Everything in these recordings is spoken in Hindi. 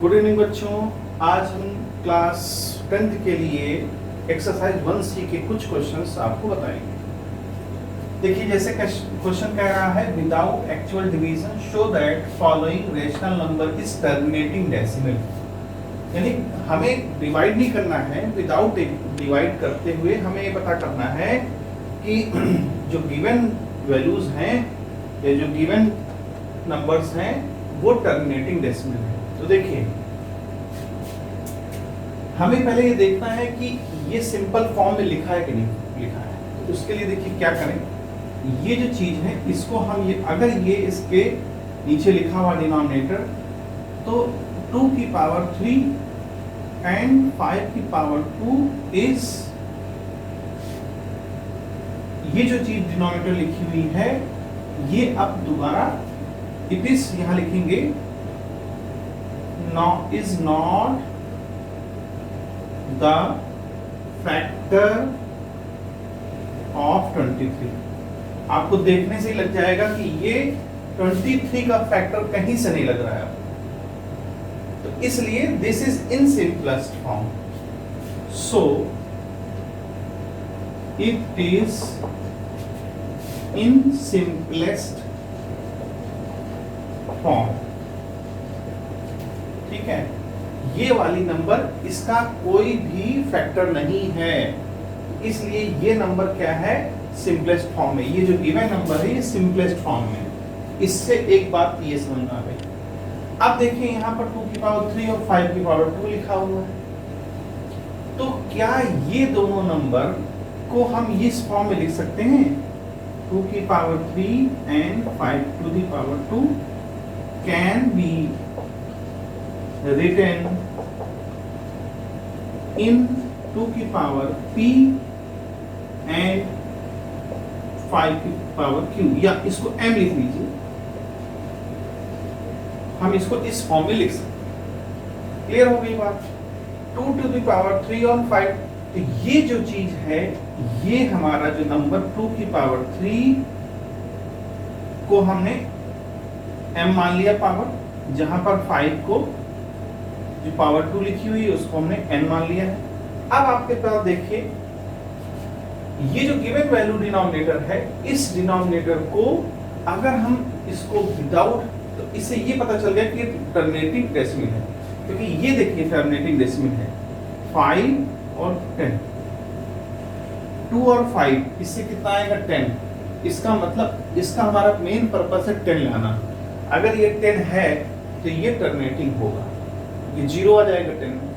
गुड इवनिंग बच्चों। आज हम क्लास 10th के लिए एक्सरसाइज 1C के कुछ क्वेश्चंस आपको बताएंगे। देखिए, जैसे क्वेश्चन कह रहा है without actual division show that following rational number is terminating decimal. यानी हमें डिवाइड नहीं करना है, विदाउट डिवाइड करते हुए हमें ये पता करना है कि जो गिवन वैल्यूज हैं या जो गिवन नंबर्स हैं वो टर्मिनेटिंग डेसिमल है। तो देखिए, हमें पहले ये देखना है कि ये सिंपल फॉर्म में लिखा है कि नहीं लिखा है। तो उसके लिए देखिए क्या करें, ये जो चीज है इसको हम ये अगर ये इसके नीचे लिखा हुआ डिनोमिनेटर तो 2 की पावर 3 एंड 5 की पावर 2 इज, ये जो चीज डिनोमिनेटर लिखी हुई है ये अब दोबारा इट इज यहां लिखेंगे is not the factor of 23। आपको देखने से ही लग जाएगा कि ये 23 का फैक्टर कहीं से नहीं लग रहा है, तो इसलिए this is in simplest form. So it is in simplest form. ठीक है, ये वाली नंबर इसका कोई भी फैक्टर नहीं है, इसलिए ये नंबर क्या है, सिंपलेस्ट फॉर्म में। ये जो गिवन नंबर है ये सिंपलेस्ट फॉर्म में। इससे एक बात ये समझ में आ गई। अब देखिए यहाँ पर 2 की पावर 3 और 5 की पावर 2 लिखा हुआ है, तो क्या ये दोनों नंबर को हम इस फॉर्म में लिख सकते हैं? 2 की power 3 and 5 to the power 2 can be written in 2 की पावर p and 5 की पावर q, या इसको m लिख लीजिए, हम इसको इस फॉर्म में लिख सकते हैं। क्लियर हो गई बात? 2 टू द पावर 3 और 5, तो ये जो चीज है ये हमारा जो नंबर 2 की पावर 3 को हमने m मान लिया पावर, जहां पर 5 को जो पावर 2 लिखी हुई है उसको हमने n मान लिया है। अब आपके पास देखिए ये जो गिवन वैल्यू डिनोमिनेटर है, इस डिनोमिनेटर को अगर हम इसको विदाउट, तो इससे ये पता चल गया कि टर्मिनेटिंग डेसिमल है, क्योंकि ये देखिए टर्मिनेटिंग डेसिमल है 5 और 10, 2 और 5, इससे कितना आएगा 10। इसका मतलब इसका हमारा मेन पर्पस है 10 लाना। अगर ये 10 है तो ये टर्मिनेटिंग होगा, ये 0 आ जाएगा 10 में,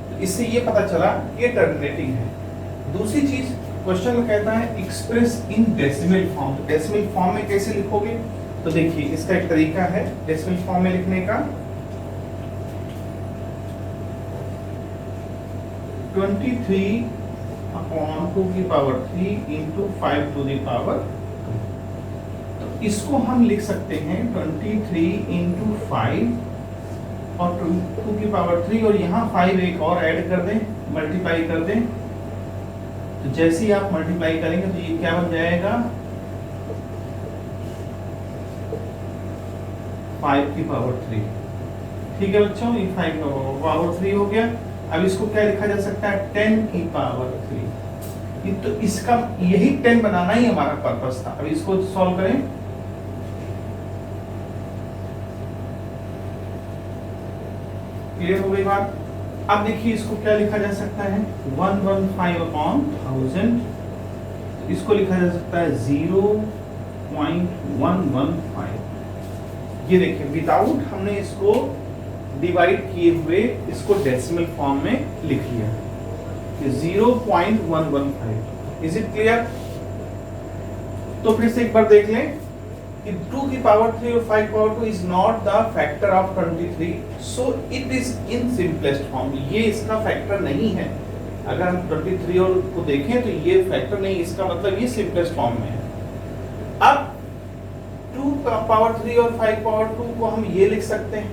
तो इससे ये पता चला ये टर्मिनेटिंग है। दूसरी चीज क्वेश्चन में कहता है express in decimal form. Decimal form में कैसे लिखोगे? तो देखिए इसका एक तरीका है डेसिमल फॉर्म में लिखने का। 23 अपॉन 2 की power 3 into 5 to the power 2, तो इसको हम लिख सकते हैं 23 इंटू 5 और 2 की पावर 3, और यहाँ 5 एक और ऐड कर दें, मल्टीप्लाई कर दें, तो जैसे ही आप मल्टीप्लाई करेंगे तो ये क्या बन जाएगा 5 की पावर 3। ठीक है बच्चों, ये 5 की पावर 3 हो गया। अब इसको क्या लिखा जा सकता है 10 की पावर 3। तो इसका यही 10 बनाना ही हमारा पर्पस था। अब इसको सॉल्व करें, क्लियर हो गई बात? अब देखिए इसको क्या लिखा जा सकता है 115 अपॉन 1000, इसको लिखा जा सकता है 0.115। ये देखिए विदाउट हमने इसको डिवाइड किए हुए इसको डेसिमल फॉर्म में लिख लिया, 0.115। Is it clear? तो फिर से एक बार देख लें कि 2 की पावर 3 और 5 power 2 is not the factor of 23, so it is in simplest form। ये इसका फैक्टर नहीं है। अगर हम 23 और को देखें तो ये फैक्टर नहीं, इसका मतलब ये सिंपलेस्ट फॉर्म में है। अब 2 पावर 3 और 5 पावर 2 को हम ये लिख सकते हैं,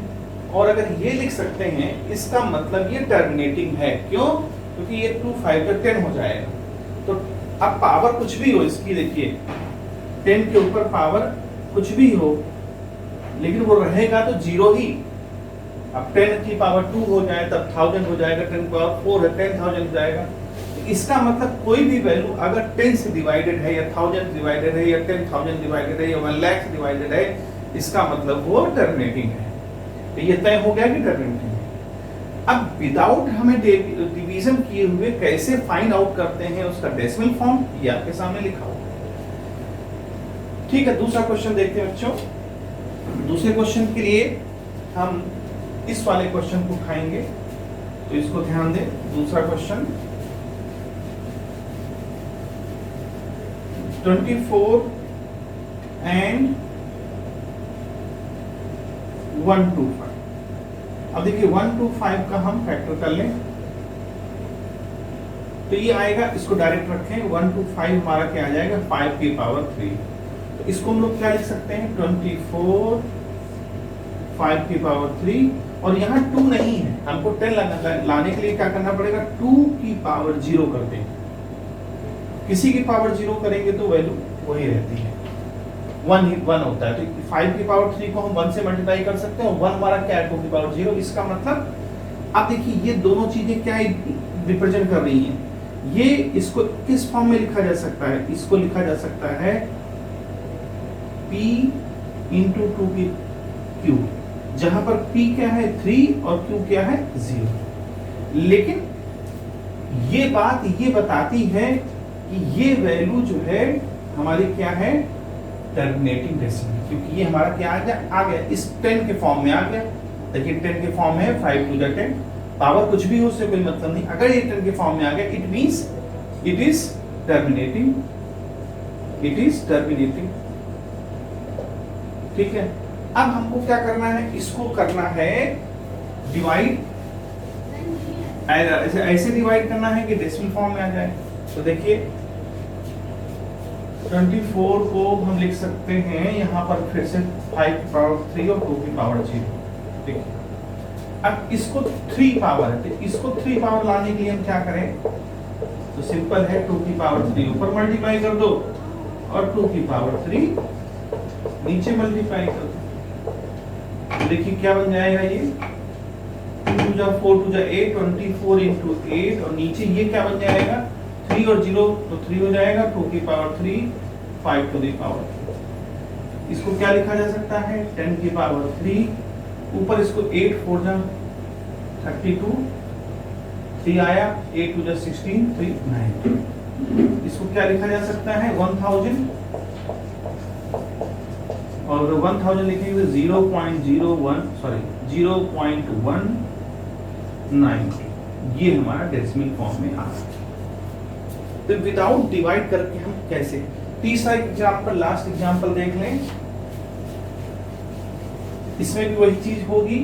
और अगर ये लिख सकते हैं इसका मतलब ये टर्मिनेटिंग है। क्यों? क्योंकि ये 2 5 का 10 हो जाएगा। तो अब पावर कुछ भी हो इसकी, देखिए 10 के ऊपर पावर कुछ भी हो, लेकिन वो रहेगा तो 0 ही। अब 10 की पावर 2 हो जाए तब 1000 हो जाएगा, 10 की पावर 4 है 10,000 हो जाएगा। इसका मतलब कोई भी वैल्यू अगर 10 से डिवाइडेड है या 1000 डिवाइडेड है या 10,000 डिवाइडेड है या 1 लाख डिवाइडेड है, इसका मतलब वो टर्मिनेटिंग है। तो ये तय हो गया कि टर्मिनेटिंग है। अब विदाउट हमें डिवीजन किए हुए कैसे फाइंड आउट करते हैं उसका डेसिमल फॉर्म, ये आपके सामने लिखा हुआ है। ठीक है, दूसरा क्वेश्चन देखते हैं बच्चों। दूसरे क्वेश्चन के लिए हम इस वाले क्वेश्चन को उठाएंगे, तो इसको ध्यान दें। दूसरा क्वेश्चन 24 and 125। अब देखिए 125 का हम फैक्टर कर लें तो ये आएगा, इसको डायरेक्ट रखें। 125 हमारा क्या आ जाएगा 5 की पावर 3। तो इसको हम लोग क्या लिख सकते हैं 24 5 की पावर 3, और यहाँ 2 नहीं है, हमको 10 लाने के लिए क्या करना पड़ेगा 2 की पावर 0 कर दें। किसी की पावर 0 करेंगे तो वैल्यू वही रहती है, 1 होता है। तो 5 की पावर 3 को हम 1 से मल्टीप्लाई कर सकते हैं, और 1 हमारा क्या है 2 की पावर 0। इसका मतलब आप देखिए ये दोनों चीजें क्या रिप्रेजेंट कर रही हैं। ये इसको किस फॉर्म में लिखा जा सकता है, इसको लिखा जा सकता है P इंटू 2 की Q, जहां पर P क्या है 3 और Q क्या है 0। लेकिन ये बात ये बताती है कि ये वैल्यू जो है हमारी क्या है टर्मिनेटिंग डेसिमल, क्योंकि ये हमारा क्या आ गया इस 10 के फॉर्म में आ गया। देखिए 10 के फॉर्म में 5 टू द 10, पावर कुछ भी हो उससे कोई मतलब नहीं। अगर ये 10 के फॉर्म में आ गया it means it is terminating, it is terminating. ठीक है, अब हमको क्या करना है, इसको करना है डिवाइड, ऐसे डिवाइड करना है कि डेसिमल फॉर्म में आ जाए। तो देखिए 24 को हम लिख सकते हैं यहाँ पर फिर से 5 की पावर 3 और 2 की पावर 0। ठीक है, अब इसको 3 पावर है, तो इसको 3 पावर लाने के लिए हम क्या करें, तो सिंपल है 2 की पावर 3 ऊपर मल्टीप्लाई कर दो और 2 की पावर 3 नीचे मल्टीप्लाई कर दो। तो देखिए क्या बन जाएगा ये 2 2 4 2 8, 24 इंटू 8, और नीचे ये क्या बन जाएगा 3 और 0 तो 3 हो जाएगा, 2 की पावर 3 5 टू द पावर 3। इसको क्या लिखा जा सकता है 10 की पावर 3, ऊपर इसको 8 4 जा 32, 3 आया 8 2 16 3 9। इसको क्या लिखा जा सकता है 1000, और 1000 लिखेंगे तो 0.01 सॉरी 0.192, ये हमारा डेसिमल फॉर्म में आ गया। तो विदाउट डिवाइड करके हम कैसे, तीसरा एग्जांपल लास्ट एग्जांपल देख लें, इसमें भी वही चीज होगी।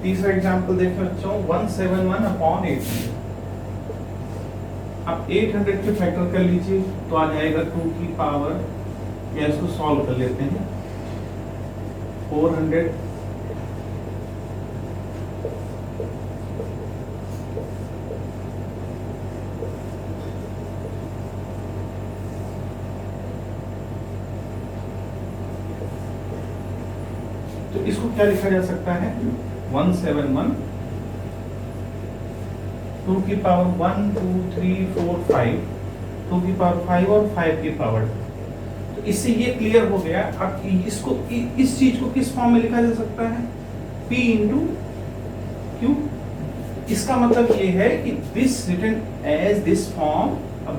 तीसरा एग्जांपल देखें बच्चों 171/800। अब 800 के फैक्टर कर लीजिए तो आ जाएगा 2 की पावर, या इसको सॉल्व कर लेते हैं 400 तो इसको क्या लिखा जा सकता है 171 2 की पावर 1 2 3 4 5, 2 की पावर 5 और 5 की पावर। तो इससे ये क्लियर हो गया। अब इसको इस चीज को किस फॉर्म में लिखा जा सकता है P इंटू Q। इसका मतलब ये है कि this written as this form. अब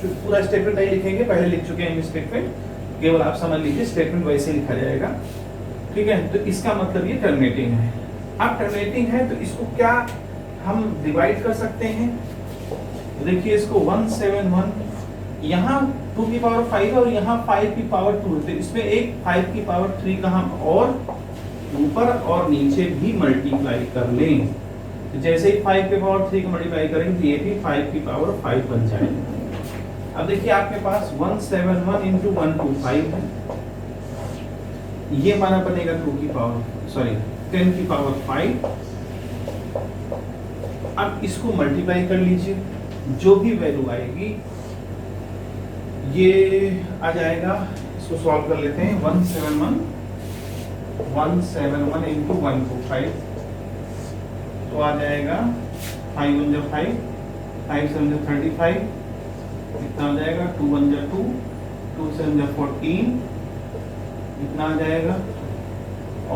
पूरा स्टेटमेंट नहीं लिखेंगे, पहले लिख चुके हैं स्टेटमेंट, केवल आप समझ लीजिए स्टेटमेंट वैसे लिखा जाएगा। ठीक है, तो इसका मतलब ये टर्मिनेटिंग है। अब टर्मिनेटिंग है तो इसको क्या हम डिवाइड कर सकते हैं, देखिए इसको 171, यहाँ 2 की पावर 5 और यहाँ 5 की पावर 2, तो इसमें एक 5 की पावर 3 का हम और ऊपर और नीचे भी मल्टीप्लाई कर लें। तो जैसे ही 5 की पावर 3 को मल्टीप्लाई करेंगे तो ये भी 5 की पावर 5 बन जाएगा। अब देखिए आपके पास 171 इंटू 125 है, ये हमारा बनेगा 2 की पावर सॉरी 10 की पावर 5। अब इसको मल्टीप्लाई कर लीजिए, जो भी वैल्यू आएगी ये आ जाएगा, इसको सॉल्व कर लेते हैं। 171 इंटू 125 तो आ जाएगा 5 1 5, 5 7 35, कितना आ जाएगा 2 1 2, 2 7 14, कितना आ जाएगा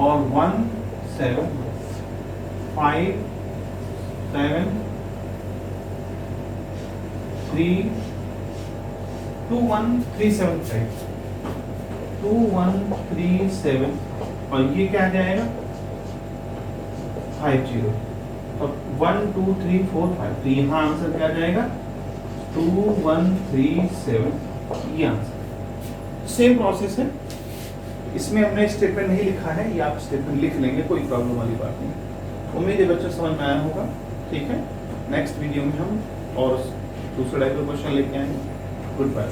और 1 7 5 7 3 2 1 3 7 5, 2 1 3 7 और ये क्या आ जाएगा 5 0 और 1 2 3 4 5 तो यहाँ आंसर क्या आ जाएगा 2 1 3 7, ये आंसर। सेम प्रोसेस है, इसमें हमने स्टेटमेंट नहीं लिखा है, ये आप स्टेटमेंट लिख लेंगे, कोई प्रॉब्लम वाली बात नहीं। उम्मीद है बच्चों समझ में आया होगा। ठीक है, नेक्स्ट वीडियो में हम और दूसरा टाइप का क्वेश्चन लेके आएंगे। Good bye.